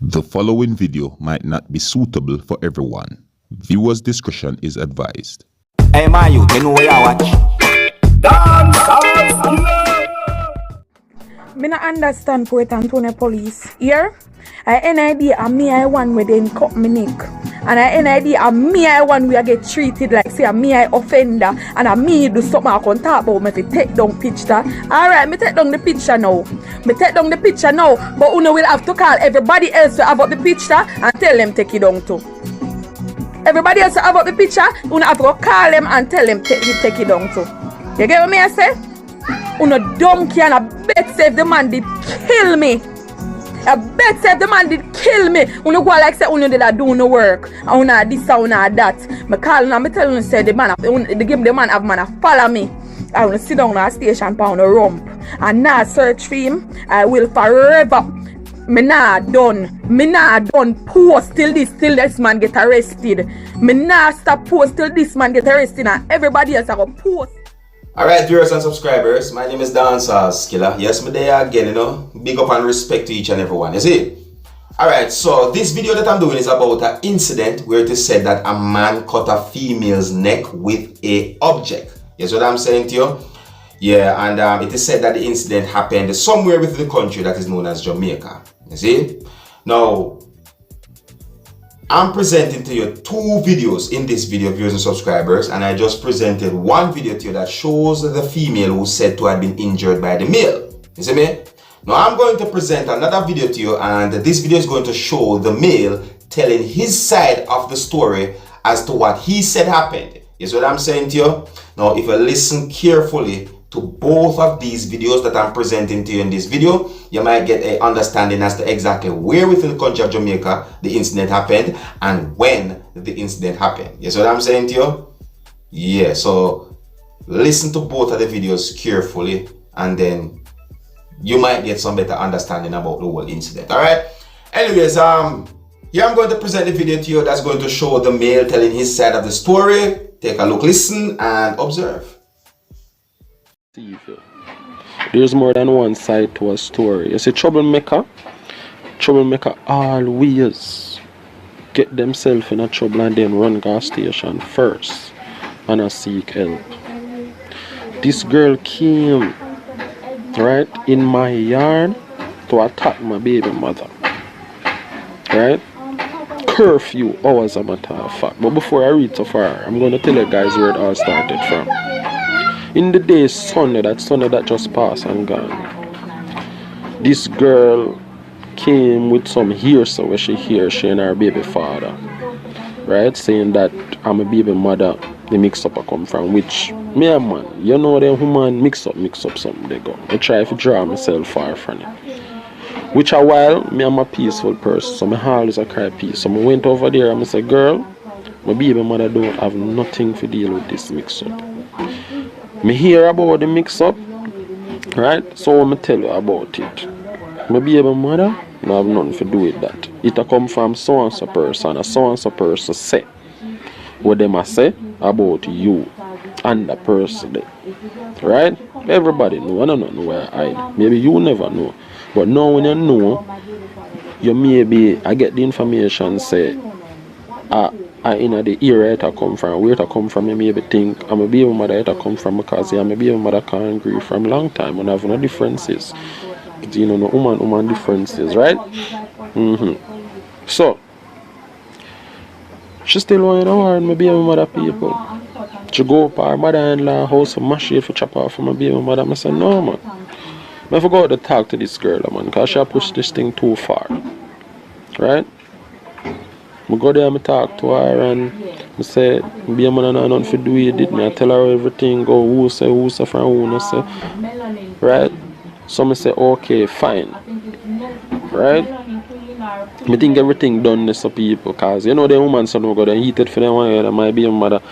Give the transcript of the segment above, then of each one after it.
The following video might not be suitable for everyone. Viewers' discretion is advised. Hey man, you know where you watch? Dancehall, skilla. Me not understand Port Antonio police. Here, I any idea of me I one where they cut me neck. And I any idea of me I one where I get treated like say me I offender. And I me do something I can talk about me to take down picture. Alright, me take down the picture now. But Uno will have to call everybody else to have up the picture and tell them take it down too. Everybody else to have up the picture, Uno have to call them and tell them take it down too. You get what me I say? Uno dumb can I bet save the man did kill me. I bet save the man did kill me. Uno go like say Uno did a do no work. And Uno this and Uno that. Me call Uno, me tell Uno say the man have man follow me. I wanna sit down at a station pound a rump. And now search for him. I will forever. Me not done post till this man get arrested. Me not stop post till this man get arrested and everybody else I go post. Alright, viewers and subscribers, my name is Dancehall, skilla. Yes, me there again, you know. Big up and respect to each and everyone, you see? Alright, so this video that I'm doing is about an incident where it is said that a man cut a female's neck with an object. You see what I'm saying to you? Yeah, and it is said that the incident happened somewhere within the country that is known as Jamaica. You see? Now, I'm presenting to you two videos in this video, viewers and subscribers, and I just presented one video to you that shows the female who said to have been injured by the male. You see me? Now I'm going to present another video to you, and this video is going to show the male telling his side of the story as to what he said happened. You see what I'm saying to you? Now, if you listen carefully to both of these videos that I'm presenting to you in this video, you might get an understanding as to exactly where within the country of Jamaica the incident happened and when the incident happened. You see what I'm saying to you? Yeah, so listen to both of the videos carefully and then you might get some better understanding about the whole incident. Alright? Anyways, here I'm going to present the video to you that's going to show the male telling his side of the story. Take a look, listen, and observe. There's more than one side to a story. You see, troublemaker always get themselves in a trouble and then run gas station first and I seek help. This girl came right in my yard to attack my baby mother. Right? Curfew hours, a matter of fact. But before I read so far, I'm going to tell you guys where it all started from. In the day Sunday that just passed and gone, this girl came with some hearsay where she and her baby father, right, saying that I'm a baby mother, the mix-up I come from, which me and man, you know them woman mix up something they go. I try to draw myself far from it. Which a while, me I'm a peaceful person, so my heart is a cry peace. So I went over there and I said, girl, my baby mother don't have nothing to deal with this mix-up. Me hear about the mix-up, right? So I'm tell you about it. My baby mother no have nothing to do with that. It a come from so and so person, and so person say what them a say about you and the person there. Right? Everybody know, I don't know where I hide. Maybe you never know. But now when you know, you maybe I get the information say I in the area it come from, where it come from, you maybe think I'm a baby mother it come from because I'm a baby mother can't agree from long time and have no differences. You know, no woman differences, right? So she still want to warn my baby mother people. She go up her mother-in-law house and mash it for chop off for my baby mother. I said, no man. I forgot to talk to this girl man, because she pushed this thing too far. Right? I go there and talk to her and I say, be a man and nothing to do with it. I tell her everything, go who say from who, I say. Right? So I say, okay, fine. Right? I think everything done this to people, because you know the woman son who got heated for them one year, my baby mother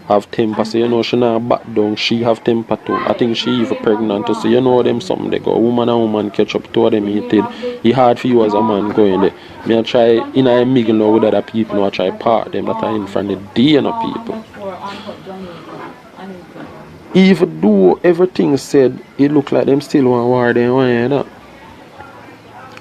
have temper, so you know she not back down, she have temper too. I think she even pregnant too, so you know them something they go. Woman and woman catch up, two of them heated. It's hard for you as a man going there. Me I try in a mingle now with other people, now I try part them that are in front of the DNA people. Even though everything said, it look like them still want war them one year, you know?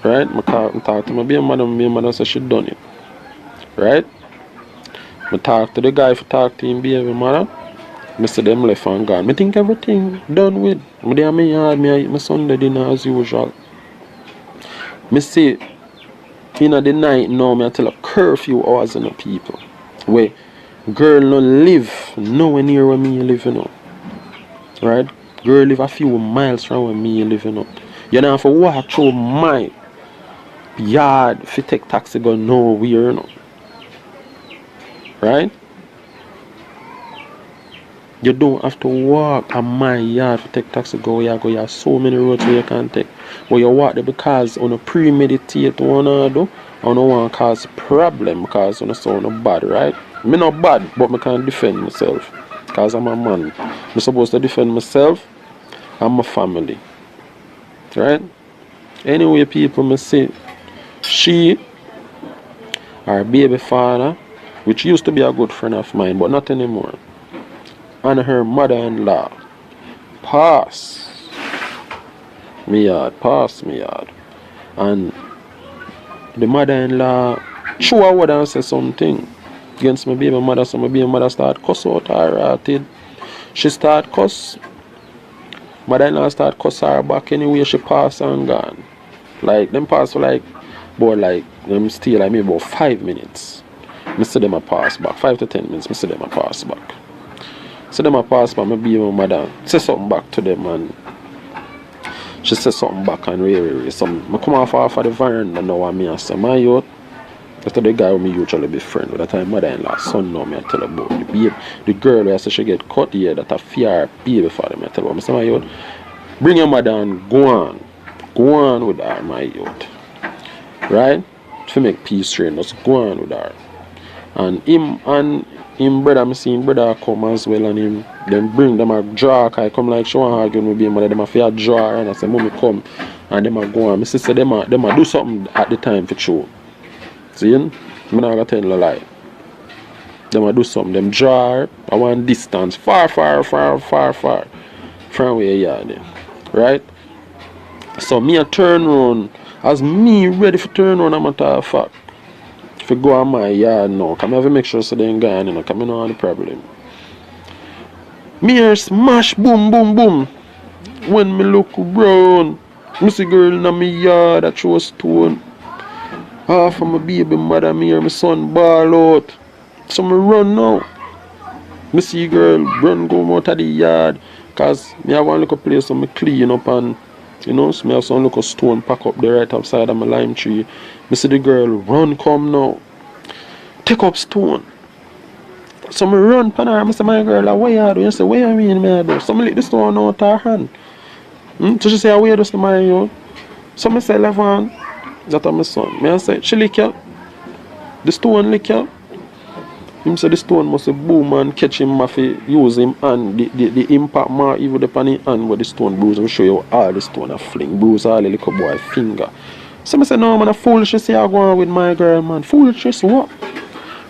Right? I talk to my baby mother said she done it. Right? I talk to the guy for talk to him baby mother. I see them left and gone. I think everything done with. I dey in my yard, I eat my Sunday dinner as usual. I see in the night now, I tell a curfew hours in the people. Where girl no live nowhere near where me live, you know. Right? Girl live a few miles from where me live, you know. You don't have to walk through my yard if you take taxi go nowhere, you know. Right? You don't have to walk a my yard to take taxi go where you go. You have so many roads where you can take. But you walk there because on a premeditate one do. I don't want to cause problem because I'm sound bad, right? Me not bad, but I can defend myself. Because I'm a man. I'm supposed to defend myself and my family. Right? Anyway, people, me say she, her baby father, which used to be a good friend of mine, but not anymore, and her mother-in-law pass me yard. And the mother-in-law chew a word and say something against my baby mother, so my baby mother start cuss out her hearted. She start cuss. Mother-in-law start cuss her back anyway, she pass and gone. Like, them pass for like, but like, them still like maybe about 5 minutes. I see them a pass back, 5 to 10 minutes, I see them a pass back. So them a pass back, my baby mother say something back to them and she said something back and really something. I come off of the veranda now and I say, my youth, that's the guy who me usually be friend with. That time mother-in-law son now me I tell about the baby. The girl I say she get cut here that a fear baby for them. I tell her, I say, my youth, bring your mother and go on with her, my youth. Right? To make peace train, just go on with her. And him brother, I see him brother come as well, and him them bring them a draw. I come like she want arguing with him, but them a fear draw, and I say, mommy come, and them a go on. My sister them a do something at the time for sure. See, I'm not gonna tell you a lie. Them a do something. Them draw I want distance far from where you are there, right? So me a turn around, as me ready for turn around, I'm a matter of fact. If you go on my yard now, come have to make sure so they ain't gone, you know, come in on the problem. Me hear smash boom boom boom. When me look round, me see girl in my yard that throw a stone. Half of my baby mother, me hear my son ball out. So me run now. Me see girl run go out of the yard. Cause me have one little place so me clean up and you know, so me have some little stone pack up the right upside of my lime tree. Me see the girl run come now. Take up stone. So me run pan her, I say, my girl, what you do? You say, what you mean me do? So me lick the stone out her hand. So she say, where does the man you? So me say, Levan, that is my son. Me I say, she lick you. The stone lick you. Him say the stone must boom and catch him if he use him and the impact more even upon his hand where the stone bruise. I will show you all the stone a fling bruise all the little boy finger. So I say, no man, a foolish say I go on with my girl, man. Foolish what?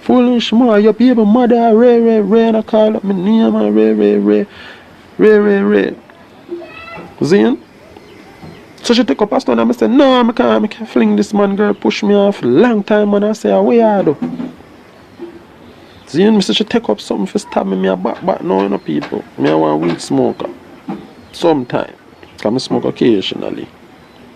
Foolish man, your baby mother Ray and I call up my name and Ray. Zin? So she take up a stone and I say, no, I can't fling this man, girl push me off long time and I say, what you do? See, me say she take up something for stab me a back now, you know, people. Me I want weed smoker. Sometime. Because I smoke occasionally.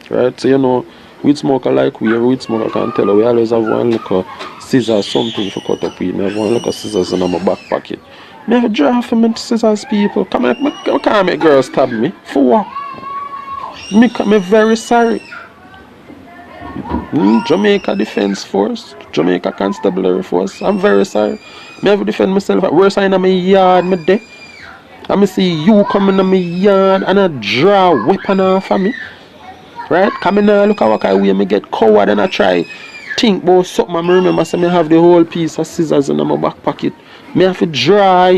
Right? So, you know, weed smoker like we, every weed smoker can tell her, we always have one little scissors, something for cut up weed. Me have one little scissors in my back pocket. Me have a draft for me scissors, people. Come on, I can't make girls stab me. For what? Me very sorry. Jamaica Defense Force, Jamaica Constabulary Force. I'm very sorry. Me have to defend myself. Worse in my yard, me there. I me see you coming in my yard and I draw a weapon off of me. Right? Come in and look at what I way me get coward and I try think about something. I remember say me have the whole piece of scissors in my back pocket. Me have to draw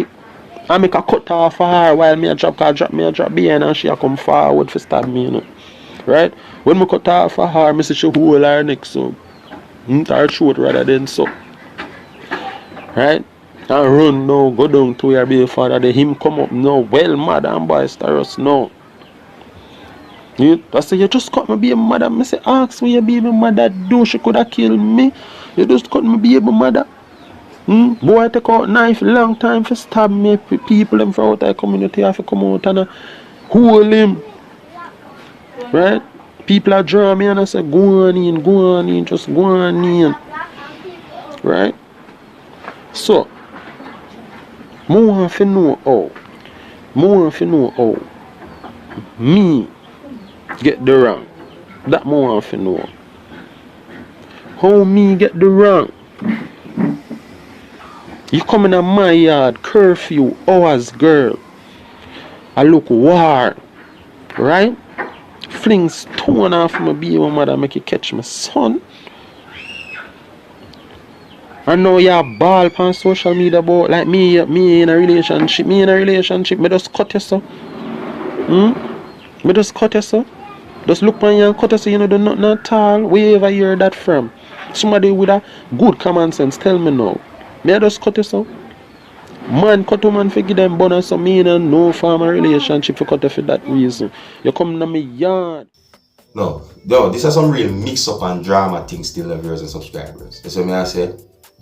and make a cut off of her while me a drop behind and she a come forward for stab me, you know. Right? When me cut off of her, me see she hold her neck so. Her throat rather than so. Right? And run now, go down to your baby father. Then him come up now, well mad and boisterous now. Yeah, I say, you just cut my baby mother. I say, ask what your baby mother do. She could have killed me. You just cut my baby mother. Boy, take out knife long time for stab me. People them from out of the community have to come out and hold him. Right? People are draw me and I say, go on in, just go on in. Right? So, more want to know how me get the wrong. That more want to know. How me get the wrong. You come in my yard, curfew, hours, girl. I look war. Right? Fling stone off my baby mother, make you catch my son. I know you ball on social media about like me in a relationship. Me just cut you so. Me just cut you so. Just look on you and cut you so you know do nothing at all. Wherever you hear that from. Somebody with a good common sense tell me now. Me I just cut you so. Man cut a man for give them bonus so me and no form of relationship for cut you for that reason. You come in my yard. No, these are some real mix up and drama things still, viewers and subscribers. That's what I say.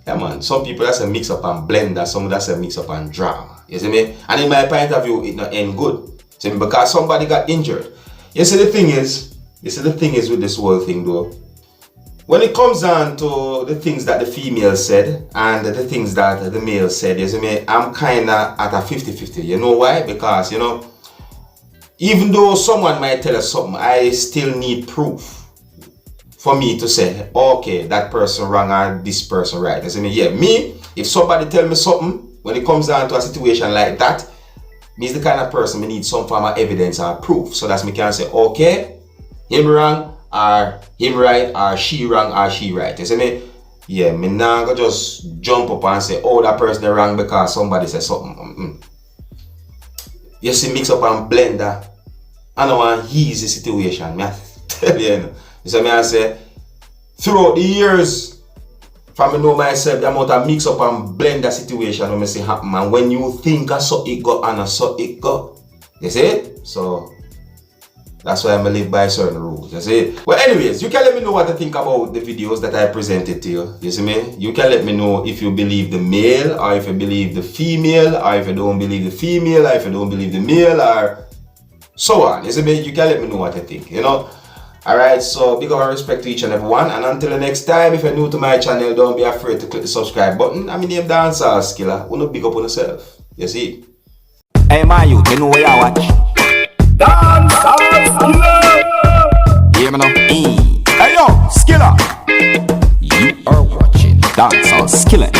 Yeah man, some people that's a mix up and blender, some that's a mix up and drama. You see me? And in my point of view, it not end good. See me? Because somebody got injured. You see the thing is with this whole thing though. When it comes down to the things that the female said and the things that the male said, you see me, I'm kinda at a 50-50. You know why? Because you know, even though someone might tell us something, I still need proof for me to say, okay, that person wrong or this person right. I mean, yeah, me, if somebody tell me something, when it comes down to a situation like that, me is the kind of person me need some form of evidence or proof. So that's me can say, okay, him wrong or him right or she wrong or she right. You see me? Yeah, me not go just jump up and say, oh, that person is wrong because somebody said something. You see, mix up and blender. I know an easy situation, me I tell you, you know. So me I say, throughout the years, from me know myself, the amount of mix up and blend the situation when me see happen, and when you think I saw it go and I saw it go, you see it? So that's why I live by certain rules, you see it? Well anyways, you can let me know what you think about the videos that I presented to you, you see me? You can let me know if you believe the male, or if you believe the female, or if you don't believe the female, or if you don't believe the male, or so on, you see me? You can let me know what you think, you know? Alright, so big up and respect to each and every one. And until the next time, if you're new to my channel, don't be afraid to click the subscribe button. I'm name Dancehall Skilla. Wanna big up on yourself. You see? Hey my youth, you know where you watch? Dancehall Skilla. Hear me now? Hey yo, Skilla. You are watching Dancehall Skilla.